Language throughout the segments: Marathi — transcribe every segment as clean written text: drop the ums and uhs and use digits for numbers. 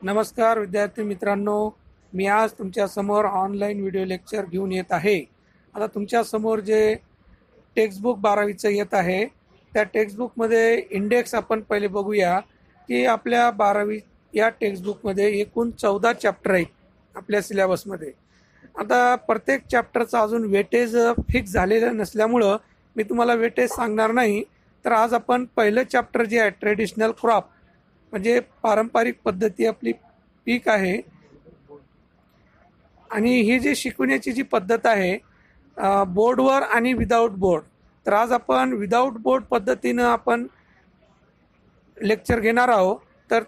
नमस्कार विद्यार्थी मित्रांनो, मी आज तुमच्या समोर ऑनलाईन व्हिडिओ लेक्चर घेऊन येत आहे। आता तुमच्या समोर जे टेक्स्टबुक 12वीचं येत आहे त्या टेक्स्टबुकमध्ये इंडेक्स आपण पहिले बघूया की आपल्या 12वी या टेक्स्टबुकमध्ये एकूण 14 चॅप्टर आहेत आपल्या सिलेबसमध्ये। आता प्रत्येक चॅप्टरचं अजून वेटेज फिक्स झालेलं नसल्यामुळं मी तुम्हाला वेटेज सांगणार नाही। तर आज आपण पहिलं चॅप्टर जे आहे ट्रेडिशनल क्रॉप म्हणजे पारंपरिक पद्धती आपली पीक आहे आणि ही जी शिकवण्याची जी पद्धत आहे बोर्डवर आणि विदाऊट बोर्ड, तर आज आपण विदाऊट बोर्ड पद्धतीनं आपण लेक्चर घेणार आहोत। तर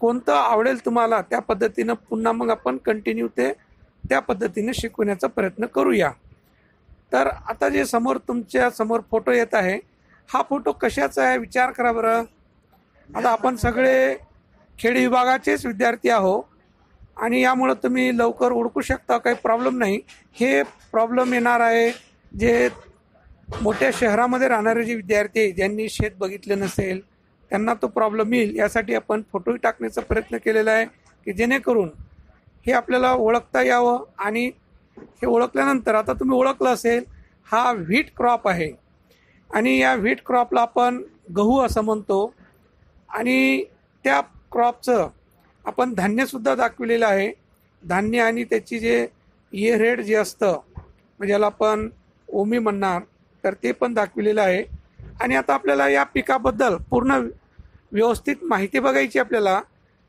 कोणतं आवडेल तुम्हाला त्या पद्धतीनं पुन्हा मग आपण कंटिन्यू त्या पद्धतीने शिकवण्याचा प्रयत्न करूया। तर आता जे समोर तुमच्या समोर फोटो येत आहे हा फोटो कशाचा आहे विचार करा बरं। आता आपण सगळे खेड विभागाचेच विद्यार्थी आहोत आणि यामुळे तुम्ही लवकर ओळखू शकता, काही प्रॉब्लेम नाही। हे प्रॉब्लेम येणार आहे जे मोठ्या शहरामध्ये राहणारे जे विद्यार्थी आहे ज्यांनी शेत बघितलं नसेल त्यांना तो प्रॉब्लेम येईल, यासाठी आपण फोटोही टाकण्याचा प्रयत्न केलेला आहे की जेणेकरून हे आपल्याला ओळखता यावं। आणि हे ओळखल्यानंतर आता तुम्ही ओळखलं असेल हा व्हीट क्रॉप आहे आणि या व्हीट क्रॉपला आपण गहू असं म्हणतो आणि त्या क्रॉपचं आपण धान्यसुद्धा दाखविलेलं आहे। धान्य आणि त्याची जे इयरहेड जे असतं म्हणजे याला आपण ओमी म्हणणार, तर ते पण दाखविलेलं आहे। आणि आता आपल्याला या पिकाबद्दल पूर्ण व्यवस्थित माहिती बघायची आपल्याला,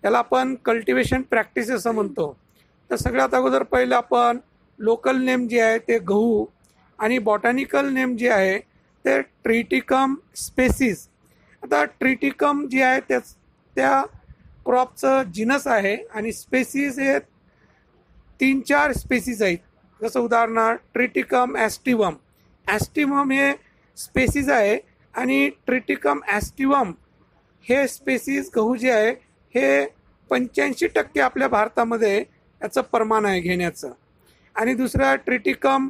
याला आपण कल्टिवेशन प्रॅक्टिस असं म्हणतो। तर सगळ्यात अगोदर पहिलं आपण लोकल नेम जे आहे ते गहू आणि बॉटॅनिकल नेम जे आहे ते ट्रिटिकम स्पेसीज। आता ट्रिटिकम जे आहे त्या क्रॉपचं जिनस आहे आणि स्पेसीज हे 3-4 स्पेसीज आहेत। जसं उदाहरणार्थ ट्रिटिकम ॲस्टिवम, ॲस्टिवम हे स्पेसीज आहे आणि ट्रिटिकम ॲस्टिवम हे स्पेसीज गहू जे आहे हे 85% आपल्या भारतामध्ये याचं प्रमाण आहे घेण्याचं। आणि दुसरा ट्रिटिकम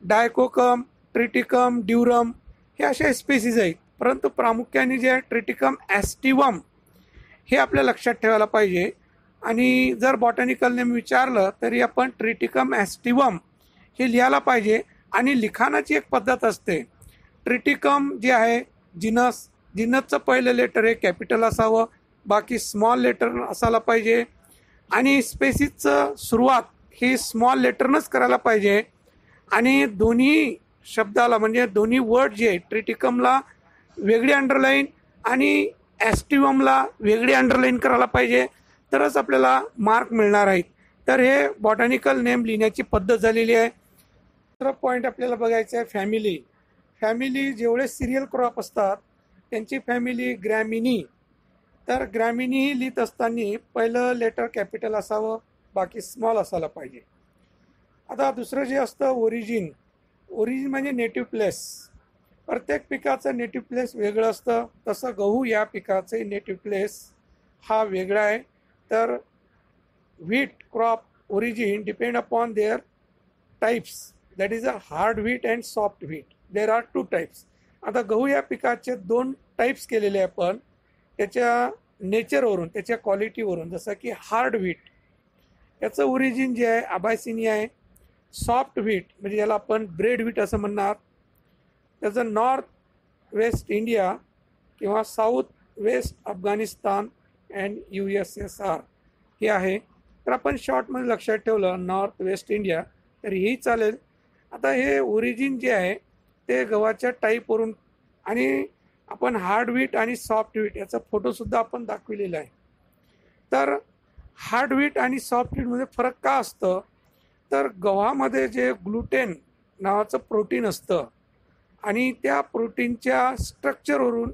डायकोकम, ट्रिटिकम ड्युरम हे अशा स्पेसीज आहेत, परंतु प्रामुख्याने जे आहे ट्रिटिकम ॲस्टिवम हे आपल्या लक्षात ठेवायला पाहिजे। आणि जर बॉटॅनिकल नेम विचारलं तरी आपण ट्रिटिकम ॲस्टिवम हे लिहायला पाहिजे। आणि लिखाणाची एक पद्धत असते, ट्रिटिकम जे आहे जिनसचं पहिलं लेटर हे कॅपिटल असावं, बाकी स्मॉल लेटर असायला पाहिजे आणि स्पेसीजचं सुरुवात ही स्मॉल लेटरनंच करायला पाहिजे। आणि दोन्ही शब्दाला म्हणजे दोन्ही वर्ड जे आहे ट्रिटिकमला वेगळी अंडरलाईन आणि ॲस्टिवमला वेगळी अंडरलाईन करायला पाहिजे, तरच आपल्याला मार्क मिळणार आहेत। तर हे बॉटॅनिकल नेम लिहिण्याची पद्धत झालेली आहे। दुसरा पॉईंट आपल्याला बघायचं आहे फॅमिली। फॅमिली जेवढे सिरियल क्रॉप असतात त्यांची फॅमिली ग्रॅमिनी, तर ग्रॅमिनी लिहित असताना पहिलं लेटर कॅपिटल असावं, बाकी स्मॉल असायला पाहिजे। आता दुसरं जे असतं ओरिजिन, ओरिजिन म्हणजे नेटिव्ह प्लेस। प्रत्येक पिकाचं नेटिव्ह प्लेस वेगळं असतं, तसं गहू या पिकाचे नेटिव्ह प्लेस हा वेगळा आहे। तर wheat crop origin depend upon their types, that is a hard wheat and soft wheat, there are 2 types. आता गहू या पिकाचे 2 टाईप्स केलेले आपण त्याच्या नेचरवरून, त्याच्या क्वालिटीवरून। जसं की हार्ड व्हीट याचं ओरिजिन जे आहे अबायसिनिया आहे। सॉफ्ट व्हीट म्हणजे याला आपण ब्रेड व्हीट असं म्हणणार, त्याचं नॉर्थ वेस्ट इंडिया किंवा south west Afghanistan and USSR हे आहे। तर आपण शॉर्टमध्ये लक्षात ठेवलं नॉर्थ वेस्ट इंडिया तर हेही चालेल। आता हे ओरिजिन जे आहे ते गव्हाच्या टाईपवरून, आणि आपण हार्ड व्हीट आणि सॉफ्ट व्हीट याचा फोटोसुद्धा आपण दाखविलेला आहे। तर हार्ड व्हीट आणि सॉफ्ट व्हीटमध्ये फरक का असतं, तर गव्हामध्ये जे ग्लुटेन नावाचं प्रोटीन असतं आणि त्या प्रोटीनच्या स्ट्रक्चरवरून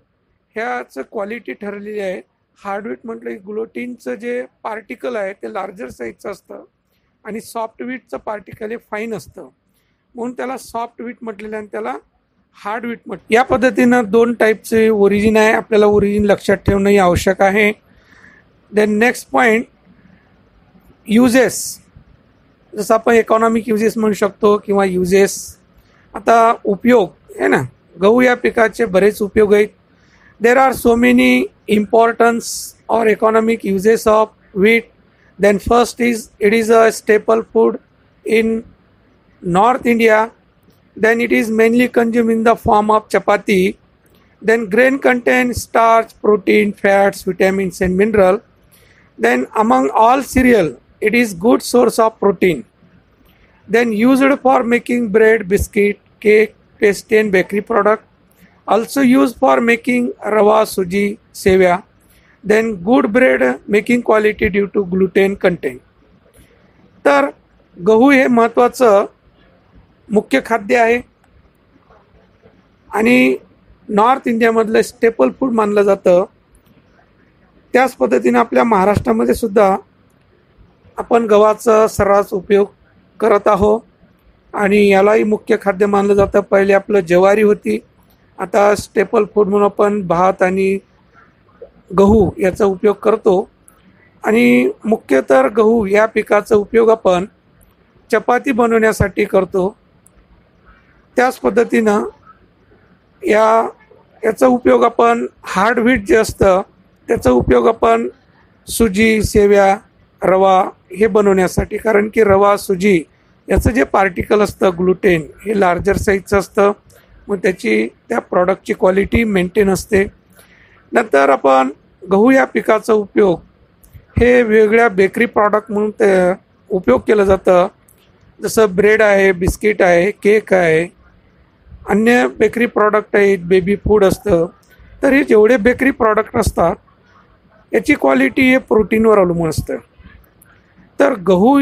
ह्याचं क्वालिटी ठरलेली आहे। हार्ड व्हीट म्हटलं की ग्लुटेनचं जे पार्टिकल आहे ते लार्जर साईजचं असतं आणि सॉफ्ट व्हीटचं पार्टिकल हे फाईन असतं, म्हणून त्याला सॉफ्ट व्हीट म्हटलेलं आणि त्याला हार्ड व्हीट म्हटलं। या पद्धतीनं 2 टाईपचे ओरिजिन आहे, आपल्याला ओरिजिन लक्षात ठेवणंही आवश्यक आहे। देन नेक्स्ट पॉईंट युजेस, जसं आपण इकॉनॉमिक युजेस म्हणू शकतो किंवा युजेस। आता उपयोग आहे ना, गहू या पिकाचे बरेच उपयोग आहेत। There are so many importance और economic uses of wheat. Then first is it is a staple food in North India. Then it is mainly consumed in the form of chapati. Then grain contains starch, protein, fats, vitamins and mineral. Then among all cereal, it is good source of protein. Then used for making bread, biscuit, cake, pastry and bakery product. Also used for making rava, suji, sevia. Then good bread making quality due to gluten content. तर गहू हे महत्त्वाचं मुख्य खाद्य आहे आणि नॉर्थ इंडियामधलं स्टेपल फूड मानलं जातं. त्याच पद्धतीने आपल्या महाराष्ट्रामध्ये सुद्धा आपण गव्हाचा सर्रास उपयोग करत आहोत आणि यालाही मुख्य खाद्य मानलं जातं. पहिले आपलं ज्वारी होती, आता स्टेपल फूड म्हणून आपण भात आणि गहू याचा उपयोग करतो. आणि मुख्य तर गहू या पिकाचा उपयोग आपण चपाती बनवण्यासाठी करतो. त्याच पद्धतीनं याचा उपयोग आपण हार्ड व्हीट जे असतं त्याचा उपयोग आपण सुजी, सेव्या, रवा हे बनवण्यासाठी, कारण की रवा, सुजी याचं जे पार्टिकल असतं ग्लुटेन हे लार्जर साईजचं असतं, मग त्या प्रॉडक्टची क्वालिटी मेंटेन असते. नंतर आपण गहू या पिकाचा उपयोग हे वेगवेगळ्या बेकरी प्रॉडक्ट म्हणून ते उपयोग केलं जातं. जसं ब्रेड आहे, बिस्किट आहे, केक आहे, अन्य बेकरी प्रॉडक्ट आहेत, बेबी फूड असतं. तर हे जेवढे बेकरी प्रॉडक्ट असतात याची क्वालिटी हे प्रोटीनवर अवलंबून असतं. तर गहू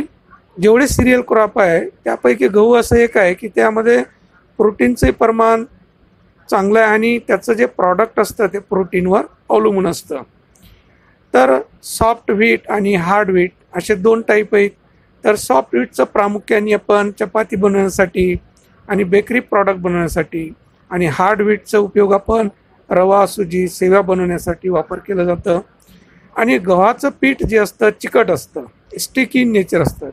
जेवढे सिरियल क्रॉप आहे त्यापैकी गहू असं एक आहे की त्यामध्ये प्रोटीनचे प्रमाण चांगलं आहे आणि त्याचं जे प्रॉडक्ट असतं ते प्रोटीनवर अवलंबून असतं. तर सॉफ्ट व्हीट आणि हार्ड व्हीट असे दोन टाईप आहेत. तर सॉफ्ट व्हीटचं प्रामुख्याने आपण चपाती बनवण्यासाठी आणि बेकरी प्रॉडक्ट बनवण्यासाठी, आणि हार्ड व्हीटचा उपयोग आपण रवा, सुजी, सेव्या बनवण्यासाठी वापर केलं जातं. आणि गव्हाचं पीठ जे असतं चिकट असतं, स्टिकी इन नेचर असतं,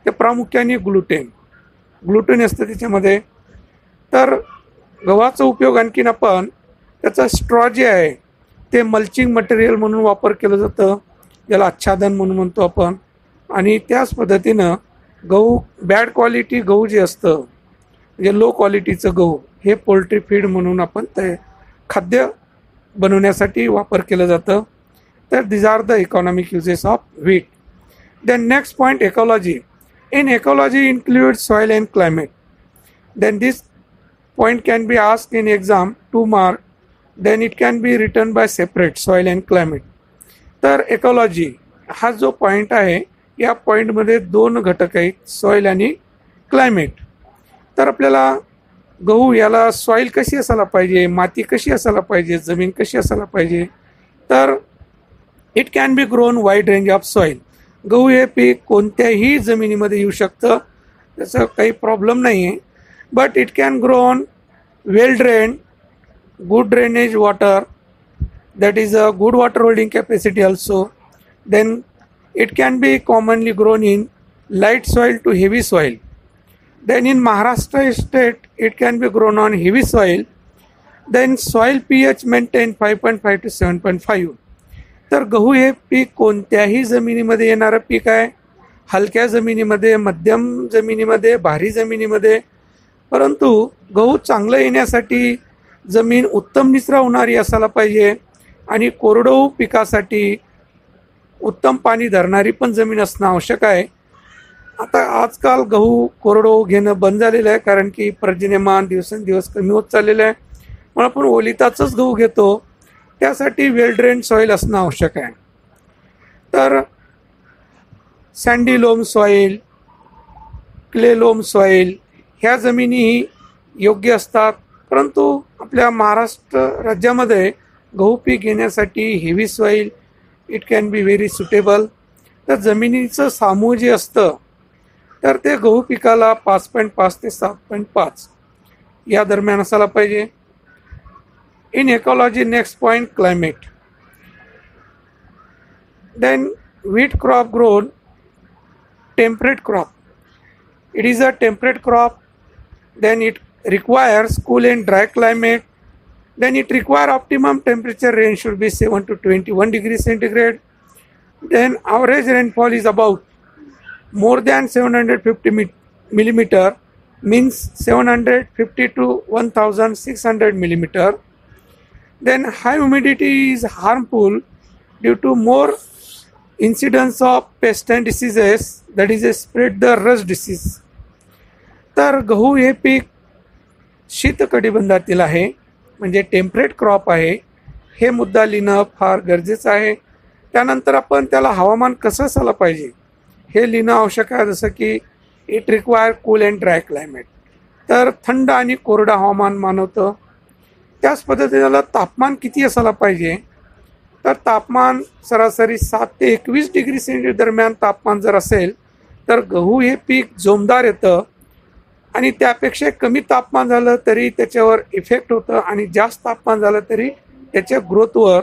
ते प्रामुख्याने ग्लुटेन असतं त्याच्यामध्ये. तर गव्हाचा उपयोग आणखीन आपण त्याचा स्ट्रॉ जे आहे ते मल्चिंग मटेरियल म्हणून वापर केलं जातं, ज्याला आच्छादन म्हणून म्हणतो आपण. आणि त्याच पद्धतीनं गहू बॅड क्वालिटी गहू जे असतं म्हणजे लो क्वालिटीचं गहू हे पोल्ट्री फीड म्हणून आपण ते खाद्य बनवण्यासाठी वापर केलं जातं. तर these are the economic uses of wheat. Then next point, ecology. In ecology includes soil and climate. Then this point can be asked in exam 2 mark. Then it can be written by separate, soil and climate. तर ecology हा जो पॉईंट आहे या पॉईंटमध्ये दोन घटक आहेत, सॉईल आणि क्लायमेट. तर आपल्याला गहू याला सॉईल कशी असायला पाहिजे, माती कशी असायला पाहिजे, जमीन कशी असायला पाहिजे. तर it can B grown wide range of soil. गहू हे पीक कोणत्याही जमिनीमध्ये येऊ शकतं, त्याचा काही प्रॉब्लेम नाही आहे. But it can grow on well drain, good drainage water, that is a good water holding capacity also. Then it can be commonly grown in light soil to heavy soil. Then in Maharashtra state it can be grown on heavy soil. Then soil pH maintain 5.5 to 7.5. तर गहू हे पीक कोणत्याही जमिनीमध्ये येणारं पीक आहे, हलक्या जमिनीमध्ये, मध्यम जमिनीमध्ये, भारी जमिनीमध्ये. परंतु गहू चांगलं येण्यासाठी जमीन उत्तम निचरा होणारी असायला पाहिजे आणि कोरडवाहू पिकासाठी उत्तम पाणी धरणारी पण जमीन असणं आवश्यक आहे. आता आजकाल गहू कोरडवाहू घेणं बंद झालेलं आहे, कारण की पर्जन्यमान दिवसेंदिवस कमी होत चाललेलं आहे. म्हणून आपण ओलिताचंच गहू घेतो. त्यासाठी वेल ड्रेन सॉईल असणं आवश्यक आहे. तर सँडी लोम सॉईल, क्ले लोम सॉईल ह्या जमिनीही योग्य असतात. परंतु आपल्या महाराष्ट्र राज्यामध्ये गहू पीक घेण्यासाठी heavy soil it can be very suitable. तर जमिनीचं सामूह जे असतं तर ते गहू पिकाला 5.5 ते 7.5 या दरम्यान असायला पाहिजे. In ecology next point, climate. Then wheat crop grown temperate crop. It is a temperate crop. Then it requires cool and dry climate. Then it requires optimum temperature range should be 7 to 21 degrees centigrade. Then average rainfall is about more than 750 millimeter, means 750 to 1600 millimeter. Then high humidity is harmful due to more incidence of pest and diseases, that is a spread the rust disease. तर गहू हे पीक शीतकटिबंधातील आहे, म्हणजे टेम्परेट क्रॉप आहे, हे मुद्दा लिहिणं फार गरजेचं आहे. त्यानंतर आपण त्याला हवामान कसं असायला पाहिजे हे लिहिणं आवश्यक आहे. जसं की it require cool and dry climate, तर थंड आणि कोरडं हवामान मानवतं. त्याच पद्धतीला तापमान किती असायला पाहिजे, तर तापमान सरासरी 7 ते 21 डिग्री सेंटीग्रेड दरम्यान तापमान जर असेल तर गहू हे पीक जोमदार येतं. आणि त्यापेक्षा कमी तापमान झालं तरी त्याच्यावर इफेक्ट होतं, आणि जास्त तापमान झालं तरी त्याच्या ग्रोथवर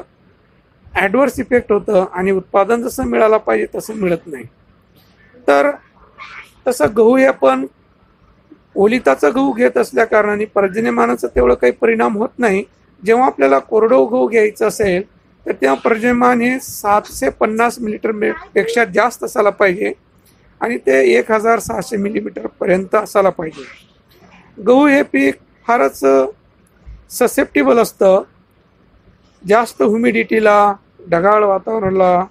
ॲडवर्स इफेक्ट होतं आणि उत्पादन जसं मिळालं पाहिजे तसं मिळत नाही. तर तसं गहू हे आपण ओलिताचा गहू घेत असल्या कारणाने पर्जन्यमानाचा तेवढं काही परिणाम होत नाही. जेव्हा आपल्याला कोरडो गहू घ्यायचं असेल तर तेव्हा पर्जन्यमान हे 750 मिलीमीटर पेक्षा जास्त असायला पाहिजे, आणि ते 1600 मिलीमीटरपर्यंत असायला पाहिजे. गहू हे पीक फारच ससेप्टेबल असतं जास्त ह्युमिडिटीला, ढगाळ वातावरणाला.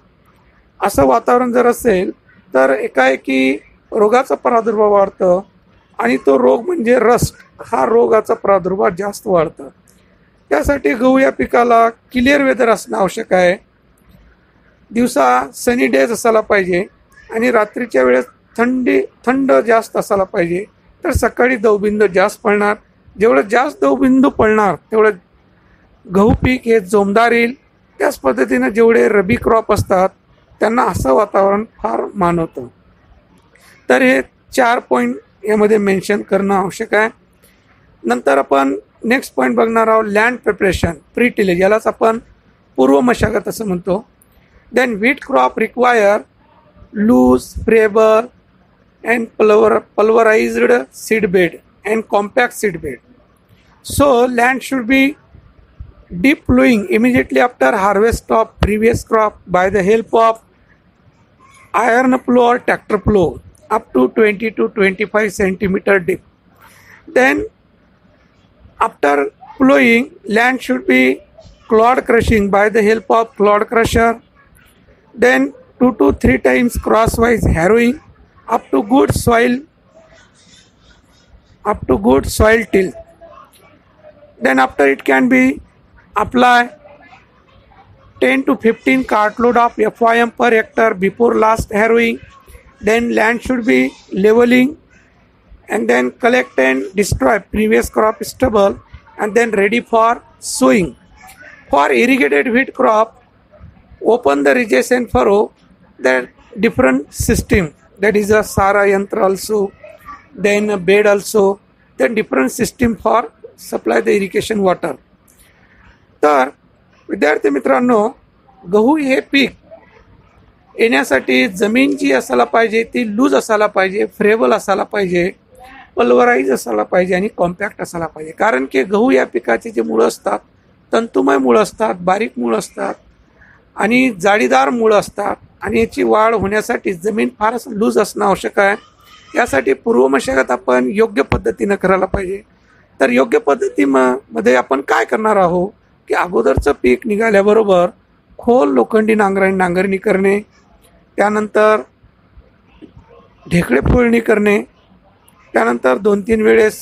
असं वातावरण जर असेल तर एकाएकी रोगाचा प्रादुर्भाव वाढतं, आणि तो रोग म्हणजे रस्ट, हा रोगाचा प्रादुर्भाव जास्त वाढतं. त्यासाठी गहू या पिकाला क्लिअर वेदर असणं आवश्यक आहे. दिवसा सनी डेज असायला पाहिजे, आणि रात्रीच्या वेळेस थंड जास्त असायला पाहिजे. तर सकाळी दवबिंदू जास्त पडणार. जेवढं जास्त दवबिंदू पडणार तेवढं गहू पीक हे जोमदार येईल. त्याच पद्धतीनं जेवढे रबी क्रॉप असतात त्यांना असं वातावरण फार मानवतं. तर हे 4 पॉईंट यामध्ये मेन्शन करणं आवश्यक आहे. नंतर आपण नेक्स्ट पॉईंट बघणार आहोत, लँड प्रिपरेशन, प्री टिलेज, यालाच आपण पूर्व मशागत असं म्हणतो. Then wheat crop require loose, sprayable and pulverized seed bed and compact seed bed. So land should be deep plowing immediately after harvest of previous crop by the help of iron plow or tractor plow up to 20 to 25 centimeter deep. Then after plowing, land should be clod crushing by the help of clod crusher. Then 2 to 3 times crosswise harrowing up to good soil till. Then after it can be apply 10 to 15 cartload of FYM per hectare before last harrowing. Then land should be leveling, and then collect and destroy previous crop stubble, and then ready for sowing. For irrigated wheat crop, open the ridges and furrow. That different system, that is a Sara yantra also, then a bed also, then different system for supply the irrigation water. तर विद्यार्थी मित्रांनो, गहू हे पीक येण्यासाठी जमीन जी असायला पाहिजे ती लूज असायला पाहिजे, फ्रेबल असायला पाहिजे, पल्वराईज असायला पाहिजे आणि कॉम्पॅक्ट असायला पाहिजे. कारण की गहू या पिकाचे जे मुळं असतात तंतुमय मुळं असतात, बारीक मुळं असतात आणि जाळीदार मुळं असतात, आणि याची वाढ होण्यासाठी जमीन फारच लूज असणं आवश्यक आहे. यासाठी पूर्व मशागत आपण योग्य पद्धतीनं करायला पाहिजे. तर योग्य पद्धतीमध्ये आपण काय करणार आहोत की अगोदरचं पीक निघाल्याबरोबर खोल लोखंडी नांगरणी करणे, त्यानंतर ढेकळे फोळणी करणे, त्यानंतर 2-3 वेळेस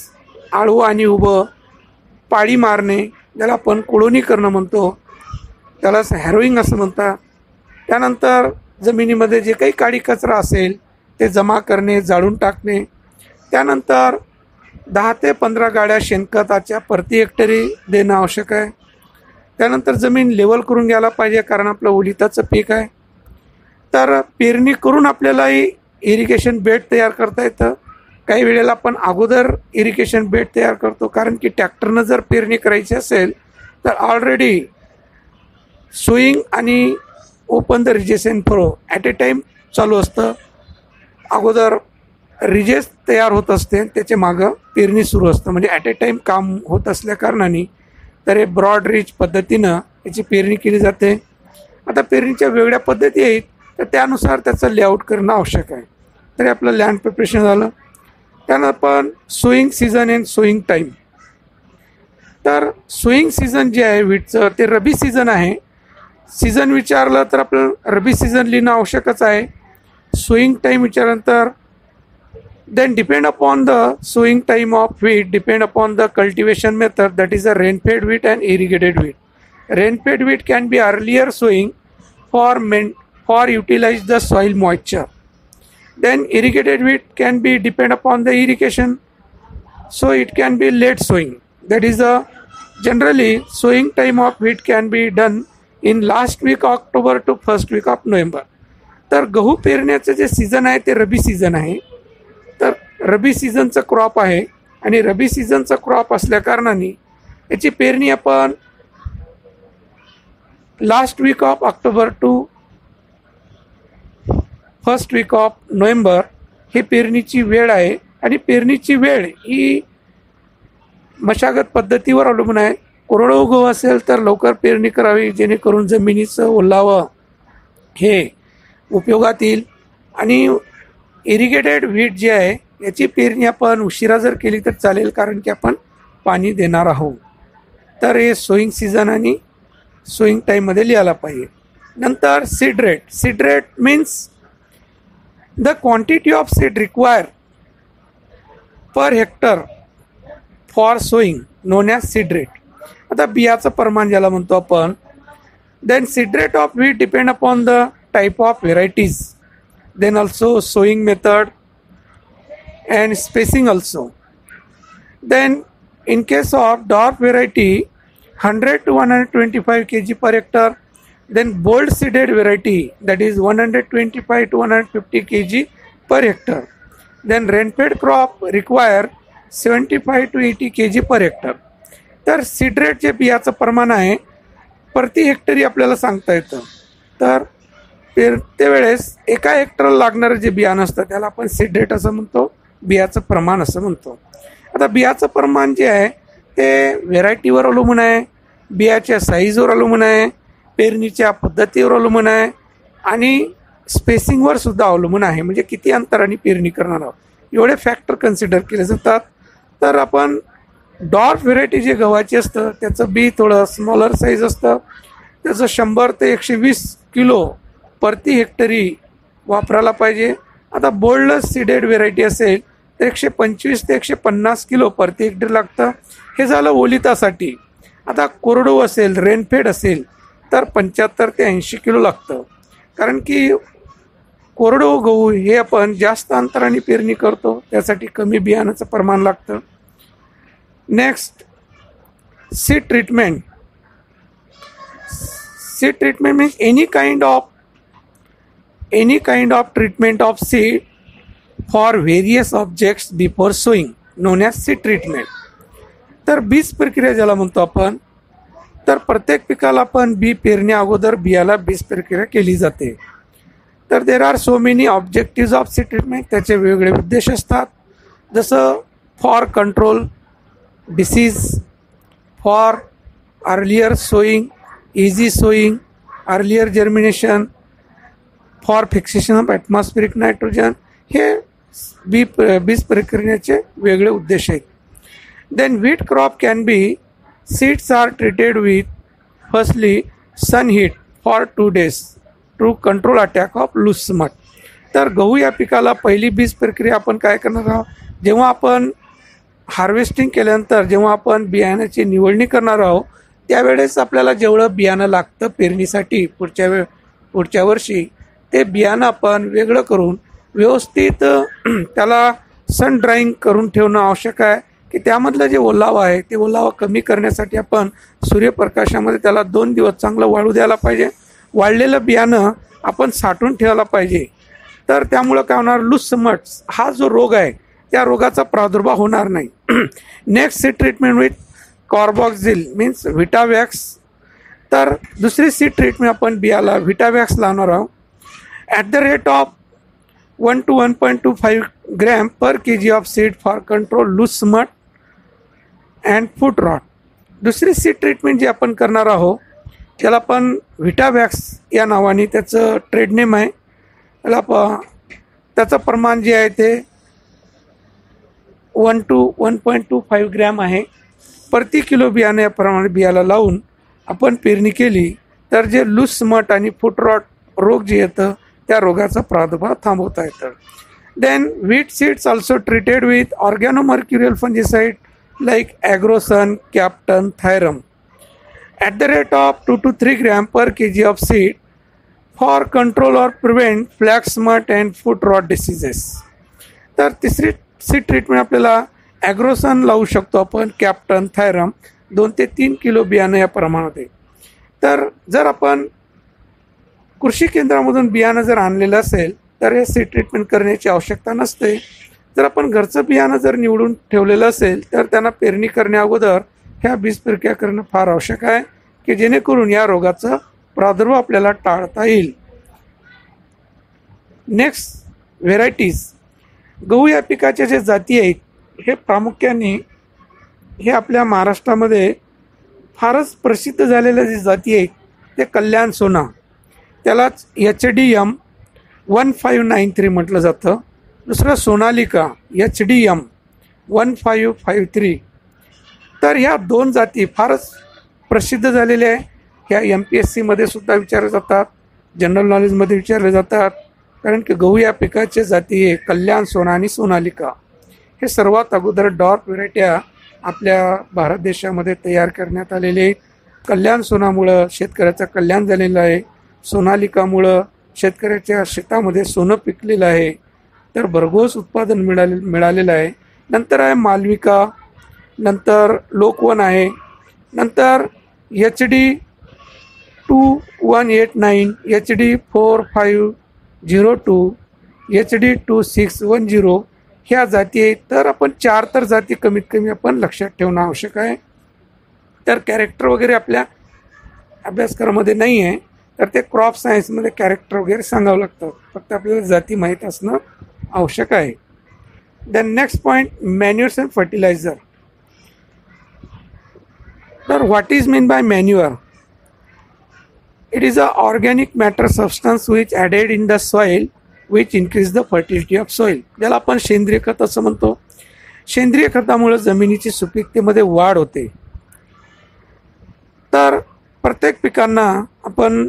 आळू आणि उभं पाळी मारणे, ज्याला आपण कुळवणी करणं म्हणतो, त्यालाच हॅरोईंग असं म्हणतात. त्यानंतर जमिनीमध्ये जे काही काडी कचरा असेल ते जमा करणे, जाळून टाकणे. त्यानंतर 10 ते 15 गाड्या शेणखताच्या प्रति हेक्टरी देणं आवश्यक आहे. त्यानंतर जमीन लेवल करून घ्यायला पाहिजे, कारण आपलं ओलिताचं पीक आहे. तर पेरणी करून आपल्यालाही इरिगेशन बेड तयार करता येतं. काही वेळेला आपण अगोदर इरिगेशन बेड तयार करतो, कारण की ट्रॅक्टरनं जर पेरणी करायची असेल तर ऑलरेडी सोईंग आणि open the ridges and furrow at a time चालू असतं. अगोदर रिजेस तयार होत असते, त्याच्या मागं पेरणी सुरू असतं, म्हणजे ॲट ए टाईम काम होत असल्या कारणाने तर हे ब्रॉड रिच पद्धतीनं याची पेरणी केली जाते. आता पेरणीच्या वेगळ्या पद्धती आहेत. तर त्यानुसार त्याचं लेआउट करणं आवश्यक आहे. तरी आपलं लँड प्रिपरेशन झालं. त्यानंतर आपण sowing season and sowing time. तर सोईंग सीझन जे आहे वीटचं ते रबी सीझन आहे. सीझन विचारलं तर आपल्याला रबी सीझन लिहिणं आवश्यकच आहे. सोईंग टाईम विचारल्यानंतर then depend upon the sowing time of wheat depend upon the cultivation method, that is a rain-fed wheat and irrigated wheat. Rain-fed wheat can be earlier sowing for utilize the soil moisture. Then irrigated wheat can be depend upon the irrigation, so it can be late sowing. That is a generally sowing time of wheat can be done in last week October to first week of November. तर गहू पेरण्याचं जे सीझन आहे ते रबी सीझन आहे. तर रबी सीझनचं क्रॉप आहे आणि रबी सीझनचं क्रॉप असल्या कारणाने याची पेरणी आपण last week of October to first week of November ही पेरणीची वेळ आहे. आणि पेरणीची वेळ ही मशागत पद्धतीवर अवलंबून आहे. कोरडवाहू गहू असेल तर लवकर पेरणी करावी जेणेकरून जमिनीचं ओलावा हे उपयोगात येईल. आणि इरिगेटेड व्हीट जे आहे याची पेरणी आपण उशिरा जर केली तर चालेल, कारण की आपण पाणी देणार आहोत. तर हे सोईंग सीझन आणि सोईंग टाईममध्ये लिहायला पाहिजे. नंतर seed rate. Seed rate means the quantity of seed require per hectare for sowing known as seed rate. आता बियाचं प्रमाण ज्याला म्हणतो आपण. Then seed rate of wheat depend upon the type of varieties. Then also sowing method and spacing also. Then in case of dwarf variety 100 to 125 kg per hectare. Then bold seeded variety that is 125 to 150 kg per hectare. Then rain-fed crop require 75 to 80 kg per hectare. तर सीड रेट जे बियाचं प्रमाण आहे प्रति हेक्टरी आपल्याला सांगता येतं. तर पेरते वेळेस एका हेक्टरला लागणारं जे बियाणं असतं त्याला आपण सीड रेट असं म्हणतो, बियाचं प्रमाण असं म्हणतो. आता बियाचं प्रमाण जे आहे ते व्हेरायटीवर अवलंबून आहे, बियाच्या साईजवर अवलंबून आहे, पेरणीच्या पद्धतीवर अवलंबून आहे आणि स्पेसिंगवर सुद्धा अवलंबून आहे. म्हणजे किती अंतराने पेरणी करणार आहोत एवढे फॅक्टर कन्सिडर केले जातात. तर आपण डॉर्फ व्हेरायटी जे गव्हाची असतं त्याचं बी थोडं स्मॉलर साईज असतं. त्याचं 100 ते 120 किलो प्रति हेक्टरी वापरायला पाहिजे. आता बोल्ड सीडेड व्हेरायटी असेल तर 125 ते 150 किलो प्रति हेक्टरी लागतं. हे झालं ओलितासाठी. आता कोरडवाहू असेल, रेनफेड असेल तर 75 ते 80 किलो लागतं, कारण की कोरडवाहू गहू हे आपण जास्त अंतराने पेरणी करतो त्यासाठी कमी बियाणाचं प्रमाण लागतं. Next seed treatment. Seed treatment means any kind of treatment of seed for various objects before sowing known as seed treatment. तर बीज प्रक्रिया ज्याला म्हणतो आपण. तर प्रत्येक पिकाला आपण बी पेरण्या अगोदर बियाला बीज प्रक्रिया केली जाते. तर there are so many objectives of seed treatment. त्याचे वेगवेगळे उद्देश असतात, जसं for control disease, for earlier sowing, easy sowing, earlier germination, for fixation of atmospheric nitrogen. हे बीज प्रक्रियेचे वेगळे उद्देश आहेत. Then wheat crop can be seeds are treated with firstly sun heat for 2 days to control attack of loose smut. तर गहू या पिकाला पहिली बीज प्रक्रिया आपण काय करणार आहोत, जेव्हा आपण हार्वेस्टिंग केल्यानंतर जेव्हा आपण बियाण्याची निवडणी करणार आहोत त्यावेळेस आपल्याला जेवढं बियाणं लागतं पेरणीसाठी पुढच्या वर्षी ते बियाणं आपण वेगळं करून व्यवस्थित त्याला सन ड्राईंग करून ठेवणं आवश्यक आहे, की त्यामधलं जे ओलावा आहे ते ओलावा कमी करण्यासाठी आपण सूर्यप्रकाशामध्ये त्याला 2 दिवस चांगलं वाळू द्यायला पाहिजे. वाळलेलं बियाणं आपण साठवून ठेवायला पाहिजे. तर त्यामुळं काय होणार, लूज स्मट्स हा जो रोग आहे त्या रोगाचा प्रादुर्भाव होणार नाही. Next seed treatment with carboxin means Vitavax. तर दुसरी सीड ट्रीटमेंट आपण बियाला व्हिटावॅक्स लावणार आहोत at the rate of 1 to 1.25 gram per kg of seed for control loose smut and foot rot. दुसरी सीड ट्रीटमेंट जी आपण करणार आहोत त्याला आपण व्हिटावॅक्स या नावाने त्याचं ट्रेड नेम आहे. त्याचं प्रमाण जे आहे ते 1.25 ग्रॅम आहे. प्रति किलो बियाणे या प्रमाणे बियाला लावून आपण पेरणी केली तर जे लूज स्मट आणि फूट रॉट रोग जे येतं त्या रोगाचा प्रादुर्भाव थांबवता येतं. Then wheat seeds also treated with organomercurial fungicide like Agrosan, Captan, Thiram at the rate of 2 to 3 gram per kg of seed for control or prevent flax smut and foot rot diseases. तर तिसरी सीड ट्रीटमेंट आपल्याला ॲग्रोसन लावू शकतो आपण, कॅप्टन, थायरम 2 ते 3 किलो बियाणं या प्रमाणात आहे. तर जर आपण कृषी केंद्रामधून बियाणं जर आणलेलं असेल तर हे सीड ट्रीटमेंट करण्याची आवश्यकता नसते. जर आपण घरचं बियाणं जर निवडून ठेवलेलं असेल तर त्यांना पेरणी करण्या अगोदर ह्या बीज प्रक्रिया करणं फार आवश्यक आहे की जेणेकरून या रोगाचा प्रादुर्भाव आपल्याला टाळता येईल. Next varieties. गहू या पिकाच्या जे जाती आहेत हे प्रामुख्याने हे आपल्या महाराष्ट्रामध्ये फारच प्रसिद्ध झालेल्या जे जाती आहेत ते कल्याण सोना, त्यालाच HDM 1593 म्हटलं जातं. दुसरं सोनालिका HDM 1553. तर ह्या 2 जाती फारच प्रसिद्ध झालेल्या आहे. ह्या MPSCमध्ये सुद्धा विचारल्या जातात, जनरल नॉलेजमध्ये विचारले जातात. कारण की गहू या पिकाचे जाती आहे कल्याण सोना आणि सोनालिका. हे सर्वात अगोदर डॉर्फ व्हेरायट्या आपल्या भारत देशामध्ये तयार करण्यात आलेले आहेत. कल्याण सोनामुळं शेतकऱ्याचं कल्याण झालेलं आहे. सोनालिकामुळं शेतकऱ्याच्या शेतामध्ये सोनं पिकलेलं आहे, तर भरघोस उत्पादन मिळालेलं आहे. नंतर आहे मालविका, नंतर लोकवन आहे, नंतर HD 2189, HD 4502, HD 2610 ह्या जाती आहेत. तर आपण 4 तर जाती कमीत कमी आपण लक्षात ठेवणं आवश्यक आहे. तर कॅरेक्टर वगैरे आपल्या अभ्यासक्रमामध्ये नाही आहे, तर ते क्रॉप सायन्समध्ये कॅरेक्टर वगैरे सांगावं लागतं. फक्त आपल्याला जाती माहीत असणं आवश्यक आहे. Then next point, manures and fertilizer. तर what is mean by manure? It is a organic matter substance which added in the soil which increase the fertility of soil. ज्याला आपण सेंद्रिय खत असं म्हणतो. सेंद्रिय खतामुळे जमिनीची सुपीकतेमध्ये वाढ होते. तर प्रत्येक पिकांना आपण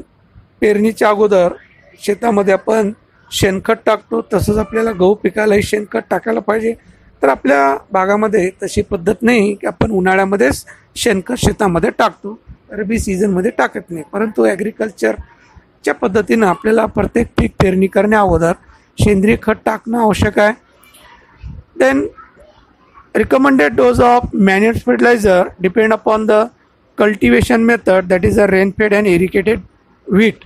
पेरणीच्या अगोदर शेतामध्ये आपण शेणखत टाकतो, तसंच आपल्याला गहू पिकालाही शेणखत टाकायला पाहिजे. तर आपल्या भागामध्ये तशी पद्धत नाही की आपण उन्हाळ्यामध्येच शेणखत शेतामध्ये टाकतो, रब्बी सीझनमध्ये टाकत नाही. परंतु ॲग्रिकल्चरच्या पद्धतीनं आपल्याला प्रत्येक पीक पेरणी करण्या अगोदर सेंद्रिय खत टाकणं आवश्यक आहे. Then recommended dose of manure fertiliser depend upon the cultivation method, that is a rainfed and irrigated wheat.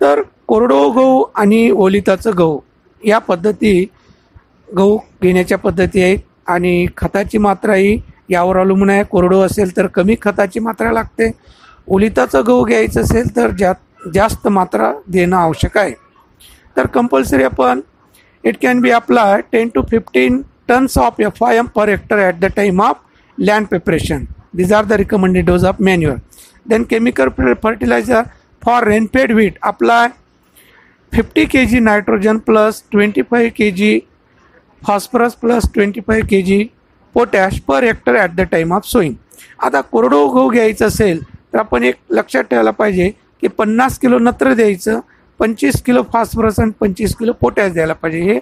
तर कोरडो गहू आणि ओलिताचं गहू या पद्धती गहू घेण्याच्या पद्धती आहेत. आणि खताची मात्राही यावर अवलंबून आहे. कोरडो असेल तर कमी खताची मात्रा लागते, ओलिताचं गहू घ्यायचं असेल तर जास्त मात्रा देणं आवश्यक आहे. तर कंपल्सरी आपण it can B apply 10 to 15 tons of FIM per hectare at the time of land preparation. These are the recommended dose of manure. Then chemical fertilizer for rainfed wheat, apply 50 kg nitrogen plus 25 kg phosphorus plus 25 kg potash per hectare at the time of sowing. आता कोरडो गहू घ्यायचं असेल तर आपण एक लक्षात ठेवायला पाहिजे की 50 किलो नत्र द्यायचं, 25 किलो फॉस्फरस आणि 25 किलो पोटॅश द्यायला पाहिजे. हे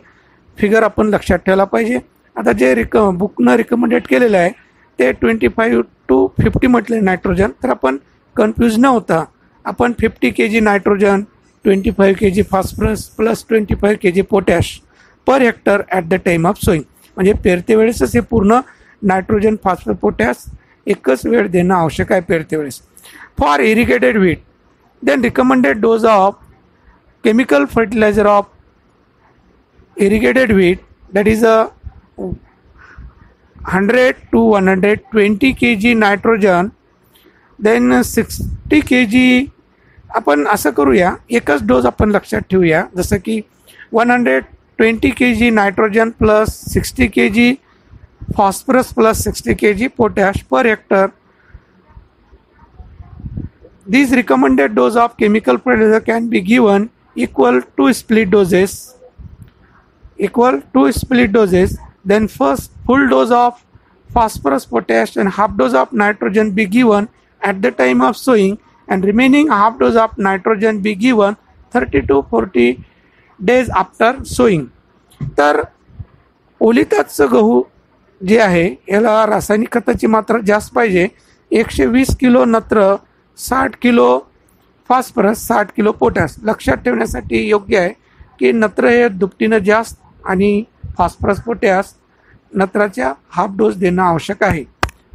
फिगर आपण लक्षात ठेवायला पाहिजे. आता जे बुकनं रिकमेंडेड केलेलं आहे ते 25 to 50 म्हटले नायट्रोजन. तर आपण कन्फ्यूज न होता आपण 50 kg nitrogen, 25 kg phosphorus plus 25 kg potash per hectare at the time of sowing. म्हणजे पेरते वेळेसच हे पूर्ण नायट्रोजन, फॉस्फरस, पोटॅश एकच वेळ देणं आवश्यक आहे पेरते वेळेस. For irrigated wheat, then recommended dose of chemical fertiliser of irrigated wheat, that is a 100 to 120 kg nitrogen, then 60 kg. आपण असं करूया, एकच डोज आपण लक्षात ठेवूया. जसं की 120 kg nitrogen plus 60 kg phosphorus plus 60 kg potash per hectare. These recommended dose of chemical fertilizer can be given equal to split doses, then first full dose of phosphorus, potash and half dose of nitrogen be given at the time of sowing, and remaining half dose of nitrogen be given 30 to 40 days after sowing. तर ओलिताचं गहू जे आहे याला रासायनिक खताची मात्रा जास्त पाहिजे. 120 किलो नत्र, 60 किलो फॉस्फरस, 60 किलो पोटॅश. लक्षात ठेवण्यासाठी योग्य आहे की नत्र हे दुपटीनं जास्त आणि फॉस्फरस पोटॅश नत्राच्या हाफ डोस देणं आवश्यक आहे.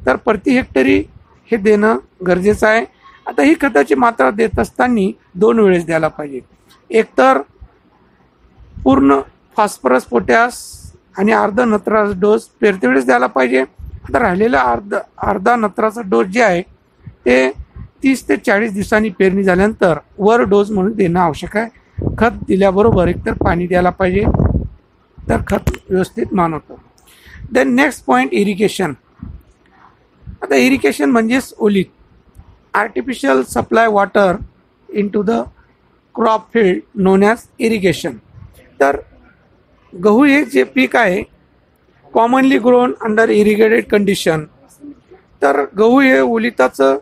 तर प्रति हेक्टरी हे देणं गरजेचं आहे. आता ही खताची मात्रा देत असताना 2 वेळेस द्यायला पाहिजे. एकतर पूर्ण फॉस्फरस पोटॅश आणि अर्धा नत्राचा डोस पेरते वेळेस द्यायला पाहिजे. आता राहिलेला अर्धा नत्राचा डोस जे आहे ते 30 ते 40 दिवसांनी पेरणी झाल्यानंतर वर डोस म्हणून देणं आवश्यक आहे. खत दिल्याबरोबर एकतर पाणी द्यायला पाहिजे, तर खत व्यवस्थित मानवतं. Then next point irrigation. आता इरिगेशन म्हणजेच ओलीत artificial supply water in to the crop field known as irrigation. तर गहू हे जे पीक आहे commonly grown under irrigated condition. तर गहू हे ओलिताचं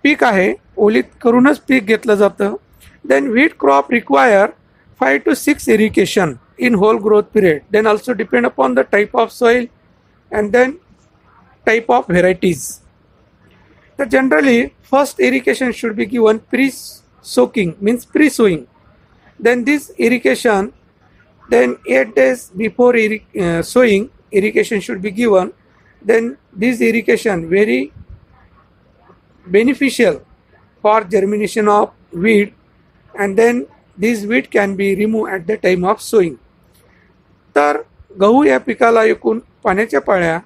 पीक आहे, ओलीत करूनच पीक घेतलं जातं. Then wheat crop require 5 to 6 irrigation in whole growth period. Then also depend upon the type of soil and then type of varieties. So generally first irrigation should be given pre-soaking, means pre-sowing. Then this irrigation, then 8 days before sowing irrigation should be given. Then this irrigation very beneficial for germination of weed, and then this weed can be removed at the time of sowing. तर गहू या पिकाला एकूण पाण्याच्या पाळ्या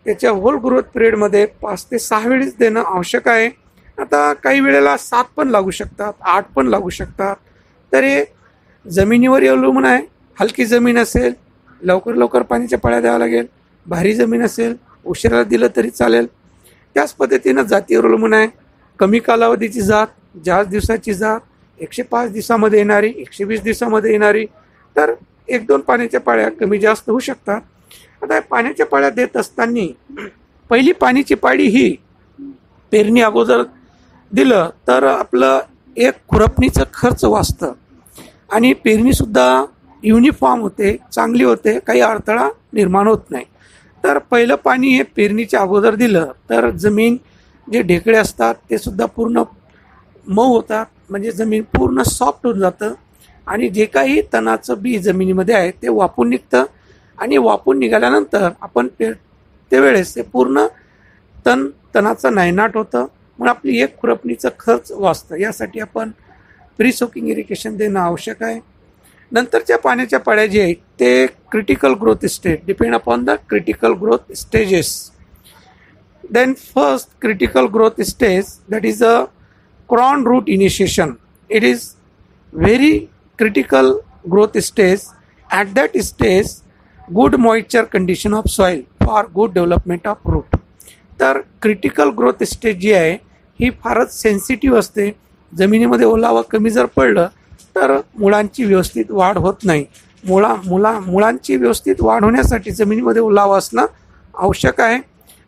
त्याच्या होल ग्रोथ पिरियडमध्ये 5 ते 6 वेळेस देणं आवश्यक आहे. आता काही वेळेला 7 पण लागू शकतात, 8 पण लागू शकतात. तर हे जमिनीवर अवलंबून आहे. हलकी जमीन असेल लवकर पाण्याच्या पाळ्या द्यावं लागेल, भारी जमीन असेल उशिरा दिलं तरी चालेल. त्याच पद्धतीनं जातीवर अवलंबून आहे. कमी कालावधीची जात, जास्त दिवसाची जात, 105 दिवसामध्ये येणारी, 120 दिवसामध्ये येणारी, तर 1-2 पाण्याच्या पाळ्या कमी जास्त होऊ शकतात. आता पाण्याच्या पाळ्या देत असताना पहिली पाण्याची पाळी ही पेरणी अगोदर दिलं तर आपलं एक खुरपणीचं खर्च वाचतं आणि पेरणीसुद्धा युनिफॉर्म होते, चांगली होते, काही अडथळा निर्माण होत नाही. तर पहिलं पाणी हे पेरणीच्या अगोदर दिलं तर जमीन जे ढेकळे असतात ते सुद्धा पूर्ण मऊ होतात, म्हणजे जमीन पूर्ण सॉफ्ट होऊन जातं आणि जे काही तणाचं बी जमिनीमध्ये आहे ते वापून निघतं आणि वापून निघाल्यानंतर आपण त्यावेळेस ते पूर्ण तणाचं नायनाट होतं. मग आपली एक खुरपणीचं खर्च वाचतं. यासाठी आपण प्री सोकिंग इरिगेशन देणं आवश्यक आहे. नंतरच्या पाण्याच्या पाळ्या जे आहेत ते critical growth stage, depend upon the critical growth stages. Then first critical growth stage, that is a crown root initiation. It is very critical growth stage. At that stage good moisture condition of soil for good development of root. तर क्रिटिकल ग्रोथ स्टेज जी आहे ही फारच सेन्सिटिव्ह असते. जमिनीमध्ये ओलावा कमी जर पडलं तर मुळांची व्यवस्थित वाढ होत नाही. मुळांची व्यवस्थित वाढ होण्यासाठी जमिनीमध्ये ओलावा असणं आवश्यक आहे.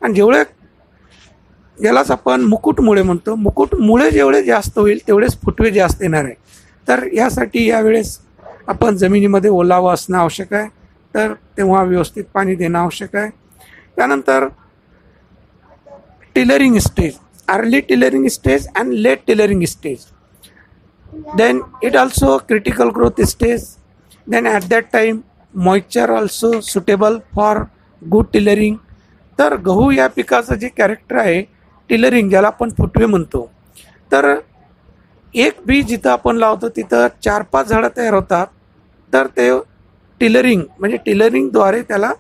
आणि जेवढे यालाच आपण मुकुटमुळे म्हणतो, मुकुटमुळे जेवढे जास्त होईल तेवढेच फुटवे जास्त येणार आहे. तर यासाठी यावेळेस आपण जमिनीमध्ये ओलावा असणं आवश्यक आहे. तर तेव्हा व्यवस्थित पाणी देणं आवश्यक आहे. त्यानंतर tillering stage, early tillering stage and let tillering stage. Then it also critical growth stage. Then at that time moisture also suitable for good tillering. तर गहू या पिकाचं जे कॅरेक्टर आहे टिलरिंग, ज्याला आपण फुटवे म्हणतो, तर एक बी जिथं आपण लावतो तिथं 4-5 झाडं तयार होतात. तर ते टिलरिंग म्हणजे टिलरिंगद्वारे त्याला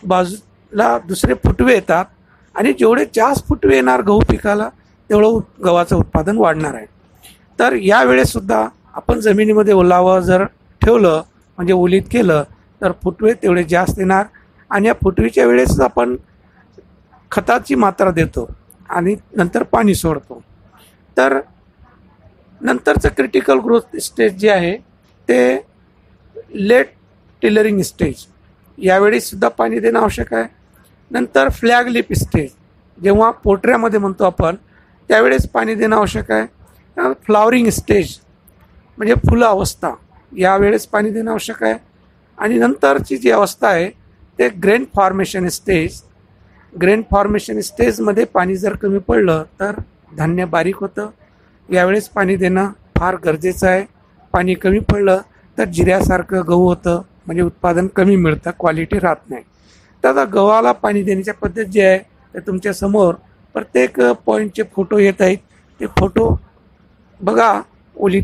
बाजूला दुसरे फुटवे येतात आणि जेवढे जास्त फुटवे येणार गहू पिकाला तेवढं गव्हाचं उत्पादन वाढणार आहे. तर यावेळेससुद्धा आपण जमिनीमध्ये ओलावा जर ठेवलं म्हणजे ओलीत केलं तर फुटवे तेवढे जास्त येणार. आणि या फुटवीच्या वेळेस आपण खताची मात्रा देतो आणि नंतर पाणी सोडतो. तर नंतरचं क्रिटिकल ग्रोथ स्टेज जे आहे ते लेट टिलरिंग स्टेज, यावेळीसुद्धा पाणी देणं आवश्यक आहे. नंतर फ्लॅग लिप स्टेज, जेव्हा पोटऱ्यामध्ये म्हणतो आपण त्यावेळेस पाणी देणं आवश्यक आहे. फ्लॉवरिंग स्टेज म्हणजे फुलं अवस्था, यावेळेस पाणी देणं आवश्यक आहे. आणि नंतरची जी अवस्था आहे ते grain formation stage. Grain formation स्टेजमध्ये पाणी जर कमी पडलं तर धान्य बारीक होतं, यावेळेस पाणी देणं फार गरजेचं आहे. पाणी कमी पडलं तर जिऱ्यासारखं गहू होतं, म्हणजे उत्पादन कमी मिळतं, क्वालिटी राहत नाही. तर आता गव्हाला पाणी देण्याच्या पद्धत जी आहे ते तुमच्यासमोर प्रत्येक पॉईंटचे फोटो येत आहेत, ते फोटो बघा. ओली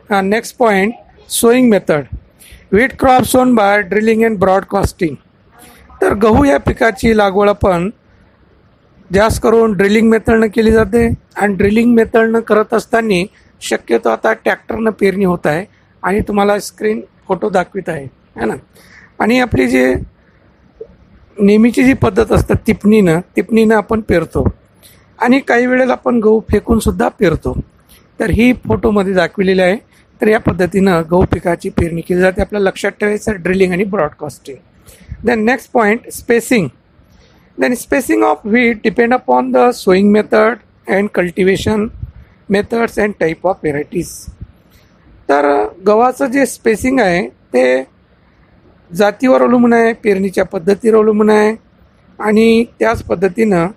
next point, sowing method. Wheat crop sown by drilling and broadcasting. तर गहू या पिकाची लागवड आपण जास्त करून ड्रिलिंग मेथडनं केली जाते. आणि ड्रिलिंग मेथडनं करत असताना शक्यतो आता ट्रॅक्टरनं पेरणी होत आहे आणि तुम्हाला स्क्रीन फोटो दाखवित आहे ना. आणि आपली जी नेहमीची जी पद्धत असतात तिपणीनं आपण पेरतो आणि काही वेळेला आपण गहू फेकूनसुद्धा पेरतो. तर ही फोटोमध्ये दाखविलेली आहे. तर या पद्धतीनं गहू पिकाची पेरणी केली जाते. आपल्याला लक्षात ठेवायचं ड्रिलिंग आणि broadcasting. Then next point, spacing. Then spacing of wheat depend upon the sowing method and cultivation methods and type of varieties. तर गव्हाचं जे स्पेसिंग आहे ते जातीवर अवलंबून आहे, पेरणीच्या पद्धतीवर अवलंबून आहे. आणि त्याच पद्धतीनं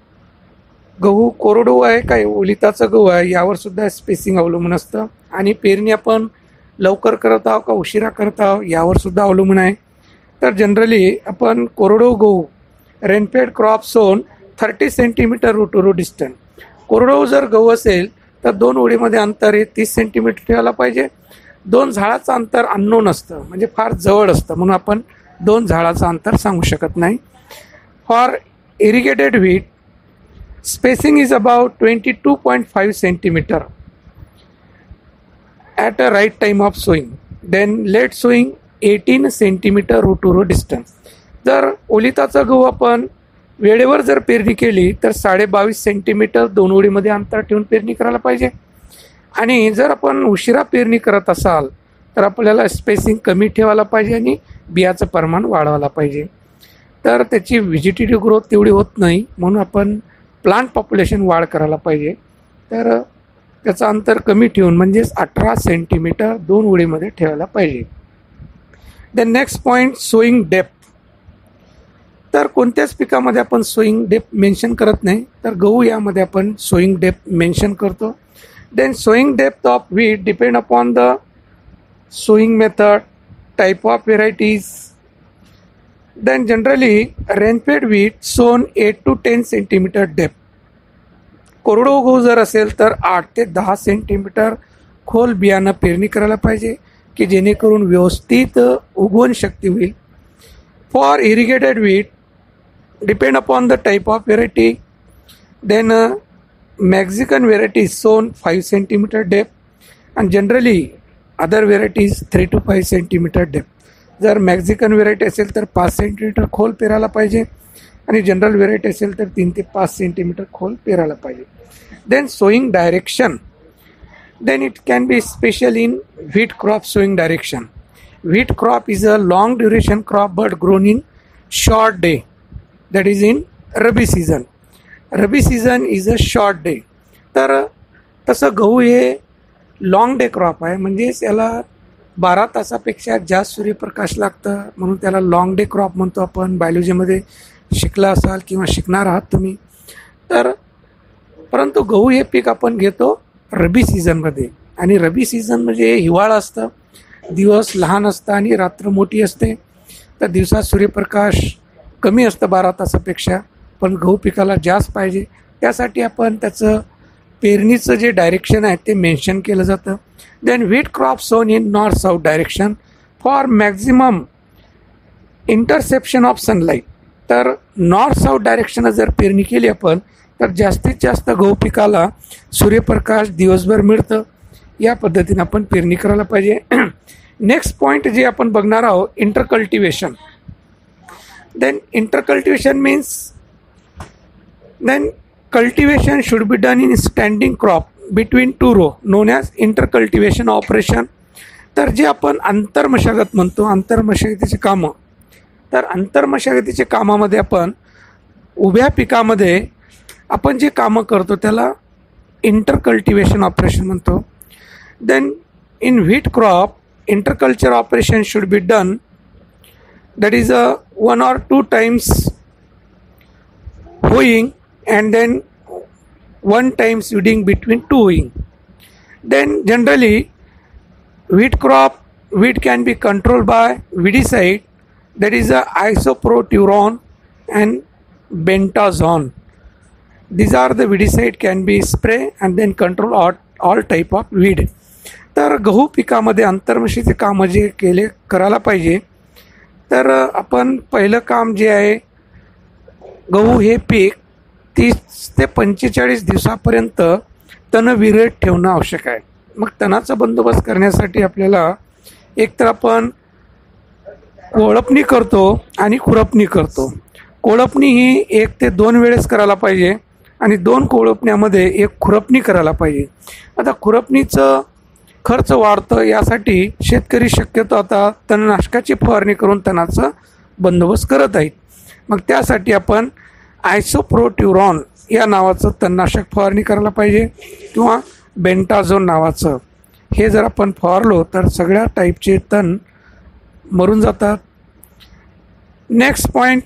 गहू कोरडू आहे काय ओलिताचं गहू आहे यावर सुद्धा स्पेसिंग अवलंबून असतं. आणि पेरणी आपण लवकर करत आहोत का उशिरा करत आहोत यावर सुद्धा अवलंबून आहे. तर जनरली आपण कोरडू गहू rainfed crop sown 30 centimetre root to root distance. कोरडू जर गहू असेल तर 2 ओळीमध्ये अंतर हे 30 सेंटीमीटर ठेवायला पाहिजे. 2 झाडाचं अंतर अननोन असतं, म्हणजे फार जवळ असतं, म्हणून आपण 2 झाडाचं अंतर सांगू शकत नाही. For irrigated wheat spacing is about 22.5 centimeter at a right time of sowing. Then late sowing 18 centimeter root to root distance. जर ओलिताचा गहू आपण वेळेवर जर पेरणी केली तर 22.5 सेंटीमीटर 2 ओळीमध्ये अंतर ठेवून पेरणी करायला पाहिजे. आणि जर आपण उशिरा पेरणी करत असाल तर आपल्याला स्पेसिंग कमी ठेवायला पाहिजे आणि बियाचं प्रमाण वाढवायला पाहिजे. तर त्याची व्हेजिटेटिव्ह ग्रोथ तेवढी होत नाही, म्हणून आपण प्लांट पॉप्युलेशन वाढ करायला पाहिजे. तर त्याचं अंतर कमी ठेवून म्हणजेच 18 सेंटीमीटर 2 ओळीमध्ये ठेवायला पाहिजे. Then next point, sowing depth. तर कोणत्याच पिकामध्ये आपण सोईंग डेप्थ मेन्शन करत नाही, तर गहू यामध्ये आपण सोईंग डेप्थ मेन्शन करतो. Then sowing depth of wheat depend upon the sowing method, type of varieties. Then generally rainfed wheat sown 8 to 10 centimetre depth. कोरडू गहू जर असेल तर 8 ते 10 सेंटीमीटर खोल बियाणं पेरणी करायला पाहिजे की जेणेकरून व्यवस्थित उगवण शक्ती होईल. For irrigated wheat depend upon the type of variety. Then Mexican varieties sown 5 centimeter depth and generally other varieties 3 to 5 centimeter depth. जर मॅक्झिकन व्हेरायटी असेल तर 5 सेंटीमीटर खोल पेरायला पाहिजे आणि जनरल व्हेरायटी असेल तर 3 ते 5 सेंटीमीटर खोल पेरायला पाहिजे. Then sowing direction. Then it can be special in wheat crop sowing direction. Wheat crop is a long duration crop but grown in short day, that is in rabi season. Rabi season is a short day. तर तसं गहू हे लॉंग डे क्रॉप आहे, म्हणजेच याला 12 तासापेक्षा जास्त सूर्यप्रकाश लागतं, म्हणून त्याला लॉंग डे क्रॉप म्हणतो आपण. बायोलॉजीमध्ये शिकला असाल किंवा शिकणार आहात तुम्ही. तर परंतु गहू हे पीक आपण घेतो रबी सीझनमध्ये. आणि रबी सीझन म्हणजे हिवाळा असतं, दिवस लहान असतं आणि रात्र मोठी असते. तर दिवसात सूर्यप्रकाश कमी असतं 12 तासापेक्षा, पण गहू पिकाला जास्त पाहिजे. त्यासाठी आपण त्याचं पेरणीचं जे डायरेक्शन आहे ते मेन्शन केलं जातं. देन व्हीट क्रॉप सोन in north south direction for maximum interception of sunlight. तर नॉर्थ साऊथ डायरेक्शनं जर पेरणी केली आपण तर जास्तीत जास्त गहू पिकाला सूर्यप्रकाश दिवसभर मिळतं. या पद्धतीनं आपण पेरणी करायला पाहिजे. नेक्स्ट पॉईंट जे आपण बघणार आहोत, intercultivation. Then intercultivation means then cultivation should be done in standing crop, between two row known as intercultivation operation. तर जे आपण आंतरमशागत म्हणतो, आंतरमशागतीची कामं, तर आंतरमशागतीच्या कामामध्ये आपण उभ्या पिकामध्ये आपण जे कामं करतो त्याला इंटरकल्टिवेशन ऑपरेशन म्हणतो. Then in wheat crop interculture operation should be done, that is a 1 or 2 times hoeing and then 1 time seeding between 2 hoeing. Then generally wheat can be controlled by weedicide, that is a isoproteron and bentazone. These are the weedicide can be spray and then control all type of weed. तर गहू पिकामध्ये आंतरमशागतीचे कामं जे करायला पाहिजे, तर आपण पहिलं काम जे आहे, गहू हे पीक 30 ते 45 दिवसापर्यंत तण विरहित ठेवणं आवश्यक आहे. मग तणाचा बंदोबस्त करण्यासाठी आपल्याला एकतर आपण कोळपणी करतो आणि खुरपणी करतो. कोळपणी ही 1 ते 2 वेळेस करायला पाहिजे आणि 2 कोळपण्यामध्ये 1 खुरपणी करायला पाहिजे. आता खुरपणीचं खर्च वाढतं, यासाठी शेतकरी शक्यतो आता तणनाशकाची फवारणी करून तणाचा बंदोबस्त करत आहेत. मग त्यासाठी आपण आयसोप्रोट्युरॉन या नावाचं तणनाशक फवारणी करायला पाहिजे किंवा बेंटाझोन नावाचं. हे जर आपण फवारलो तर सगळ्या टाईपचे तण मरून जातात. Next point,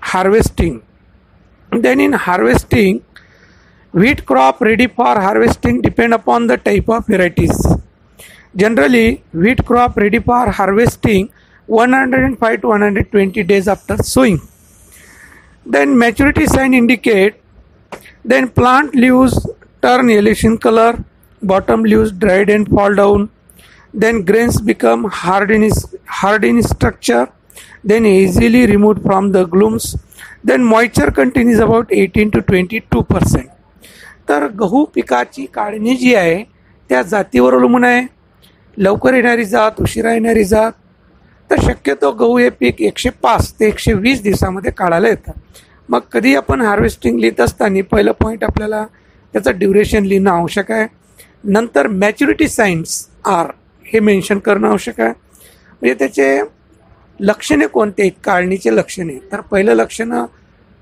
harvesting. Then in harvesting, wheat crop ready for harvesting depend upon the type of varieties. Generally, wheat crop ready for harvesting 105 to 120 days after sowing. Then maturity sign indicate, then plant leaves turn yellowish in color, bottom leaves dried and fall down, then grains become hard in structure, then easily removed from the glooms, then moisture content is about 18 to 22%. तर गहू पिकाची काढणी जी आहे त्या जातीवर अवलंबून आहे. लवकर येणारी जात, उशिरा येणारी जात. तर शक्यतो गहू हे पीक 105 ते 120 दिवसामध्ये काढायला येतं. मग कधी आपण हार्वेस्टिंग लिहित असताना पहिलं पॉईंट आपल्याला त्याचं ड्युरेशन लिहिणं आवश्यक आहे. नंतर मॅच्युरिटी साईन्स आर हे मेन्शन करणं आवश्यक आहे. म्हणजे त्याचे लक्षणे कोणते आहेत, काढणीचे लक्षणे. तर पहिलं लक्षणं,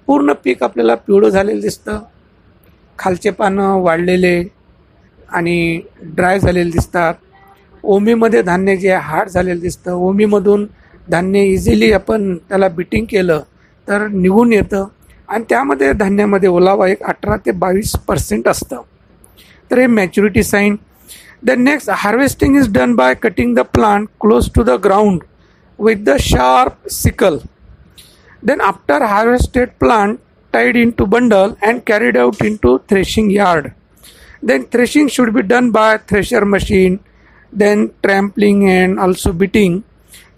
पूर्ण पीक आपल्याला पिवळं झालेलं दिसतं, खालचे पानं वाढलेले आणि ड्राय झालेले दिसतात. ओमीमध्ये धान्य जे आहे हार्ड झालेलं दिसतं. ओमीमधून धान्य इझिली आपण त्याला बिटिंग केलं तर निघून येतं आणि त्यामध्ये धान्यामध्ये ओलावा 18 ते 22% असतं. तर हे maturity sign. The next, harvesting is done by cutting the plant close to the ground with the sharp sickle. Then after harvested plant tied into bundle and carried out into threshing yard. Then threshing should be done by thresher machine, then trampling and also beating.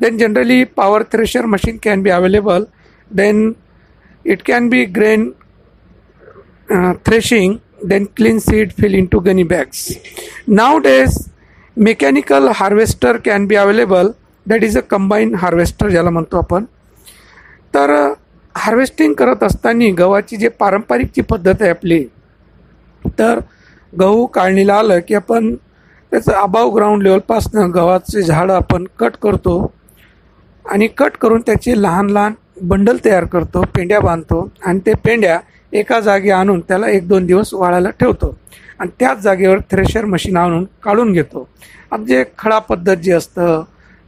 Then generally power thresher machine can be available. Then it can be grain threshing, then clean seed fill into gunny bags. Nowadays mechanical harvester can be available, that is a combine harvester ज्याला म्हणतो आपण. तर हार्वेस्टिंग करत असताना गव्हाची जे पारंपरिकची पद्धत आहे आपली, तर गहू काढणीला आलं की आपण त्याचं अबाव ग्राउंड लेवलपासनं गव्हाचे झाडं आपण कट करतो आणि कट करून त्याचे लहान लहान बंडल तयार करतो, पेंड्या बांधतो आणि ते पेंड्या एका जागी आणून त्याला 1-2 दिवस वाळायला ठेवतो आणि त्याच जागेवर थ्रेशर मशीन आणून काढून घेतो. आता जे खडा पद्धत जे असतं,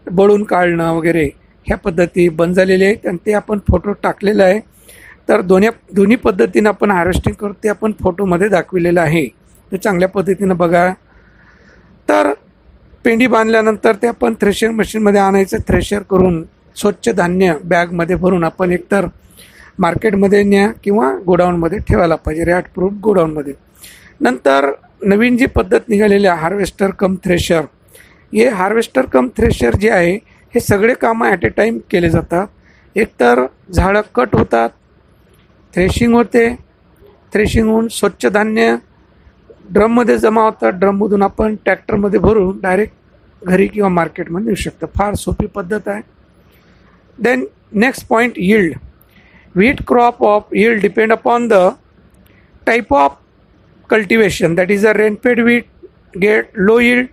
बळून काढणं वगैरे, ह्या पद्धती बंद झालेल्या आहेत आणि ते आपण फोटो टाकलेला आहे. तर दोन्ही पद्धतीनं आपण हार्वेस्टिंग करतो, ते आपण फोटोमध्ये दाखविलेलं आहे. ते चांगल्या पद्धतीनं बघा. तर पेंडी बांधल्यानंतर ते आपण थ्रेशर मशीनमध्ये आणायचं, थ्रेशर करून स्वच्छ धान्य बॅगमध्ये भरून आपण एकतर मार्केटमध्ये न्या किंवा गोडाऊनमध्ये ठेवायला पाहिजे, रॅट प्रूफ गोडाऊनमध्ये. नंतर नवीन जी पद्धत निघालेली आहे हार्वेस्टर कम थ्रेशर, हे हार्वेस्टर कम थ्रेशर जे आहे हे सगळे कामं ॲट ए टाईम केले जातात. एकतर झाडं कट होतात, थ्रेशिंग होते, थ्रेशिंग होऊन स्वच्छ धान्य ड्रममध्ये जमा होतात, ड्रममधून आपण ट्रॅक्टरमध्ये भरून डायरेक्ट घरी किंवा मार्केटमध्ये नेऊ शकतो. फार सोपी पद्धत आहे. Then next point, yield. Wheat crop of yield depend upon the type of cultivation, that is the rain-fed wheat get low yield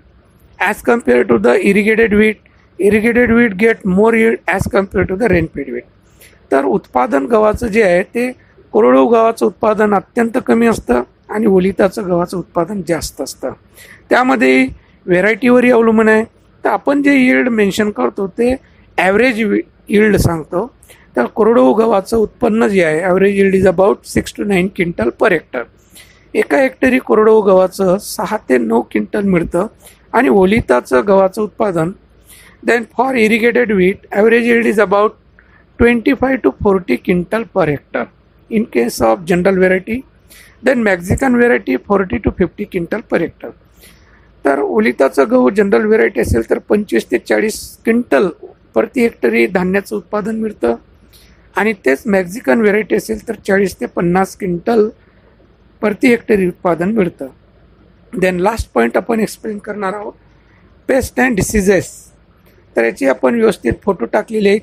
as compared to the irrigated wheat. Irrigated wheat get more yield as compared to the rain-fed wheat. तर उत्पादन गव्हाचं जे आहे ते कोरडवाहू गव्हाचं उत्पादन अत्यंत कमी असतं आणि ओलिताचं गव्हाचं उत्पादन जास्त असतं. त्यामध्ये व्हेरायटीवरही अवलंबून आहे. तर आपण जे यील्ड मेन्शन करतो ते ॲव्हरेज यील्ड सांगतो. तर कोरडवाहू गव्हाचं उत्पन्न जे आहे average yield is about 6 to 9 quintal per hectare. एका हेक्टरी कोरडवाहू गव्हाचं 6 ते 9 क्विंटल मिळतं. आणि ओलिताचं गव्हाचं उत्पादन then for irrigated wheat average yield is about 25 to 40 quintal per hectare in case of general variety. Then Mexican variety 40 to 50 quintal per hectare. तर ओलिताचं गहू जनरल व्हेरायटी असेल तर 25 ते 40 क्विंटल प्रति हेक्टरी धान्याचं उत्पादन मिळतं. आणि तेच मॅक्झिकन व्हेरायटी असेल तर 40 ते 50 क्विंटल प्रति हेक्टरी उत्पादन मिळतं. देन लास्ट पॉईंट आपण एक्सप्लेन करणार आहोत पेस्ट अँड डिसीजेस. तर याची आपण व्यवस्थित फोटो टाकलेले आहेत.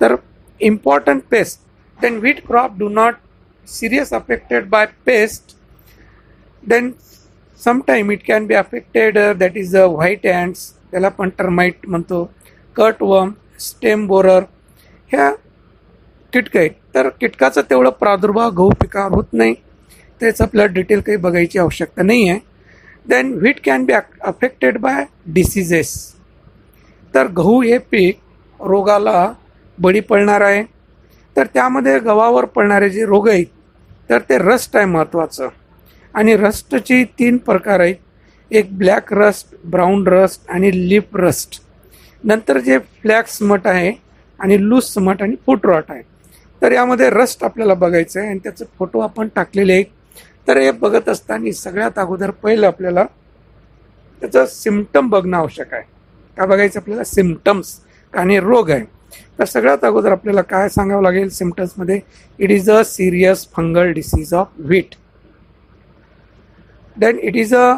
तर important pest then wheat crop do not serious affected by pest. Then sometime it can be affected that is white ants, त्याला आपण टर्माइट म्हणतो, कटवर्म, स्टेम बोरर, ह्या कीटक आहेत. तर कीटकाचा तेवढा प्रादुर्भाव गहू पिकावर होत नाही. तेच आपल्याला डिटेल काही बघायची आवश्यकता नाही आहे. Then wheat can be affected by diseases. तर गहू हे पीक रोगाला बळी पडणार आहे. तर त्यामध्ये गव्हावर पडणारे जे रोग आहेत तर ते रस्ट आहे महत्त्वाचं. आणि रस्टची 3 प्रकार आहेत. एक ब्लॅक रस्ट, ब्राऊन रस्ट आणि लिप रस्ट. नंतर जे फ्लॅक्स स्मट आहे आणि लूज स्मट आणि फूट रॉट आहे. तर यामध्ये रस्ट आपल्याला बघायचं आहे आणि त्याचे फोटो आपण टाकलेले आहेत. तर हे बघत असताना सगळ्यात अगोदर पहिलं आपल्याला त्याचं सिम्पटम बघणं आवश्यक आहे. काय बघायचं आपल्याला? सिम्पटम्स आणि रोग आहे. तर सगळ्यात अगोदर आपल्याला काय सांगावं लागेल सिम्पटम्समध्ये? It is a serious fungal disease of wheat. Then it is a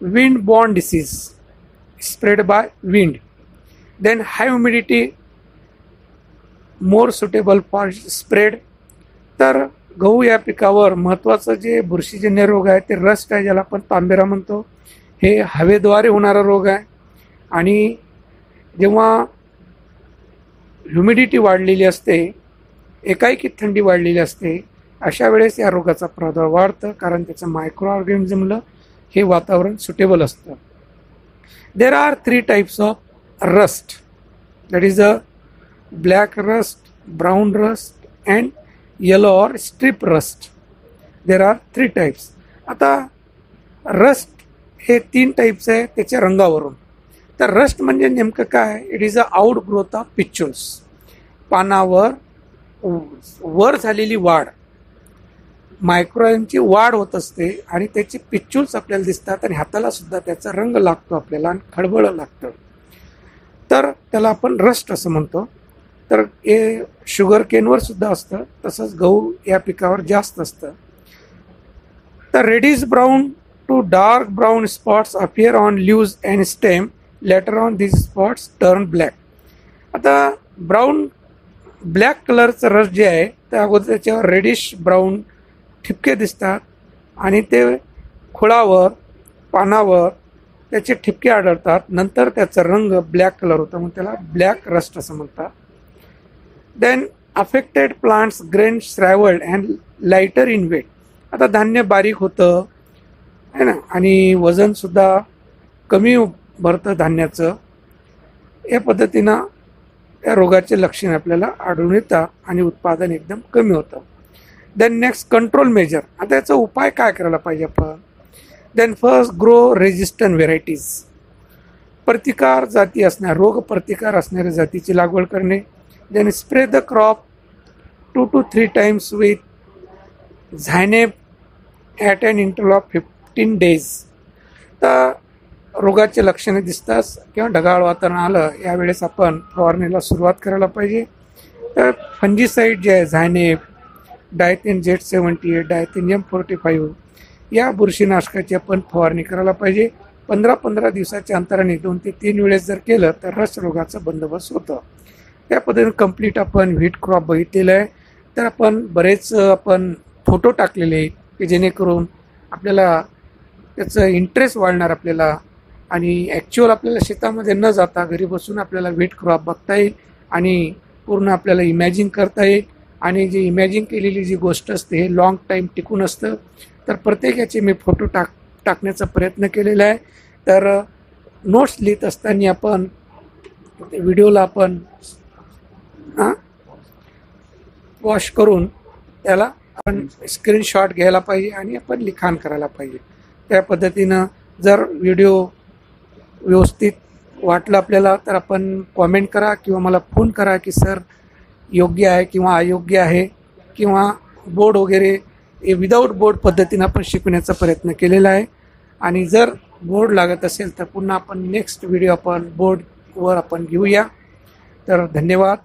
wind borne disease spread by wind. Then high humidity more suitable for spread. तर गहू या पिकावर महत्त्वाचं जे बुरशीजन्य रोग आहे ते रस्ट आहे, ज्याला आपण तांबेरा म्हणतो. हे हवेद्वारे होणारा रोग आहे. आणि जेव्हा ह्युमिडिटी वाढलेली असते, एकाएकी थंडी वाढलेली असते, अशा वेळेस या रोगाचा प्रादुर्भाव वाढतं, कारण त्याचं मायक्रो ऑर्गॅनिझमला हे वातावरण सुटेबल असतं. There are 3 types of rust, that is a black rust, brown rust and yellow or strip rust. There are 3 types. आता रस्ट हे 3 टाईप्स आहे त्याच्या रंगावरून. तर रस्ट म्हणजे नेमकं काय? It is a out growth of pustules. पानावर वर झालेली वाढ, मायक्रोची वाढ होत असते आणि त्याचे पिच्युल्स आपल्याला दिसतात आणि हाताला सुद्धा त्याचा रंग लागतो आपल्याला आणि खळबळ लागतं. तर त्याला आपण रस्ट असं म्हणतो. तर हे शुगर केनवर सुद्धा असतं, तसंच गहू या पिकावर जास्त असतं. तर reddish brown to dark brown spots appear on leaves and stem. Later on this spots turn black. आता ब्लॅक कलरचं रस जे आहे त्या अगोदर त्याच्यावर रेडिश ब्राऊन ठिपके दिसतात आणि ते खोडावर, पानावर त्याचे ठिपके आढळतात. नंतर त्याचा रंग ब्लॅक कलर होता, मग त्याला ब्लॅक रस्ट असं म्हणतात. Then affected plants grain shrivelled and lighter in weight. आता धान्य बारीक होतं आहे ना, आणि वजनसुद्धा कमी भरतं धान्याचं. या पद्धतीनं या रोगाचे लक्षण आपल्याला आढळून येतात आणि उत्पादन एकदम कमी होतं. Then next control measure. आता याचा उपाय काय करायला पाहिजे आपण? Then first grow resistant varieties. प्रतिकार जाती असणाऱ्या, रोग प्रतिकार असणाऱ्या जातीची लागवड करणे. Then spray the crop 2 to 3 times with Zineb at an interval of 15 days. तर रोगाचे लक्षणे दिसतात किंवा ढगाळ वातावरण आलं यावेळेस आपण फवारणीला सुरुवात करायला पाहिजे. तर फंजीसाईड जे आहे झायनेप, डायथेन Z78, डायथेनियम 45 या बुरशीनाशकाची आपण फवारणी करायला पाहिजे. 15-15 दिवसाच्या अंतराने 2 ते 3 वेळेस जर केलं तर रस रोगाचा बंदोबस्त होतं. त्या पद्धतीने कंप्लीट आपण व्हीट क्रॉप बघितलेलं आहे. तर आपण बरेच फोटो टाकलेले आहेत की जेणेकरून आपल्याला त्याचं इंटरेस्ट वाढणार आपल्याला, आणि ॲक्च्युअल आपल्याला शेतामध्ये न जाता घरी बसून आपल्याला वेट क्रॉप बघता येईल आणि पूर्ण आपल्याला इमॅजिन करता येईल. आणि जी इमॅजिन केलेली जी गोष्ट असते हे लॉंग टाईम टिकून असतं. तर प्रत्येक याचे मी फोटो टाकण्याचा प्रयत्न केलेला आहे. तर नोट्स लिहित असताना आपण व्हिडिओला आपण वॉश करून त्याला आपण स्क्रीनशॉट घ्यायला पाहिजे आणि आपण लिखाण करायला पाहिजे. त्या पद्धतीनं जर व्हिडिओ व्यवस्थित वाटलं आपल्याला तर आपण कॉमेंट करा किंवा मला फोन करा की सर योग्य आहे किंवा अयोग्य आहे, किंवा बोर्ड वगैरे हे विदाऊट बोर्ड पद्धतीनं आपण शिकवण्याचा प्रयत्न केलेला आहे. आणि जर बोर्ड लागत असेल तर पुन्हा आपण नेक्स्ट व्हिडिओ आपण बोर्डवर आपण घेऊया. तर धन्यवाद.